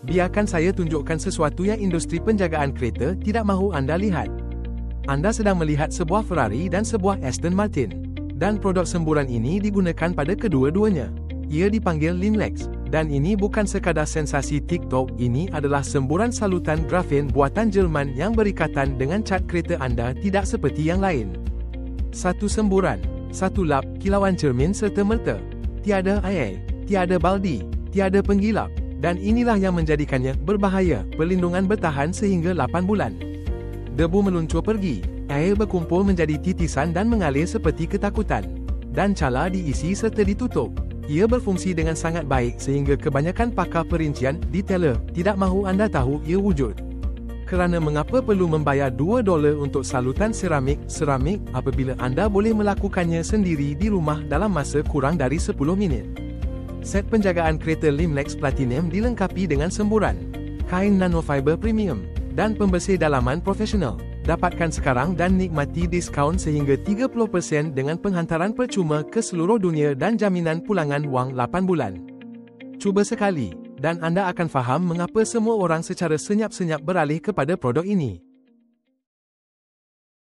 Biarkan saya tunjukkan sesuatu yang industri penjagaan kereta tidak mahu anda lihat. Anda sedang melihat sebuah Ferrari dan sebuah Aston Martin. Dan produk semburan ini digunakan pada kedua-duanya. Ia dipanggil Limlex. Dan ini bukan sekadar sensasi TikTok, ini adalah semburan salutan grafen buatan Jerman yang berikatan dengan cat kereta anda tidak seperti yang lain. Satu semburan, satu lap, kilauan cermin serta merta. Tiada air, tiada baldi, tiada penggilap. Dan inilah yang menjadikannya berbahaya, perlindungan bertahan sehingga 8 bulan. Debu meluncur pergi, air berkumpul menjadi titisan dan mengalir seperti ketakutan. Dan cala diisi serta ditutup. Ia berfungsi dengan sangat baik sehingga kebanyakan pakar perincian, detailer, tidak mahu anda tahu ia wujud. Kerana mengapa perlu membayar $2 untuk salutan seramik apabila anda boleh melakukannya sendiri di rumah dalam masa kurang dari 10 minit. Set penjagaan kereta Limlex Platinum dilengkapi dengan semburan, kain nanofiber premium, dan pembersih dalaman profesional. Dapatkan sekarang dan nikmati diskaun sehingga 30% dengan penghantaran percuma ke seluruh dunia dan jaminan pulangan wang 8 bulan. Cuba sekali, dan anda akan faham mengapa semua orang secara senyap-senyap beralih kepada produk ini.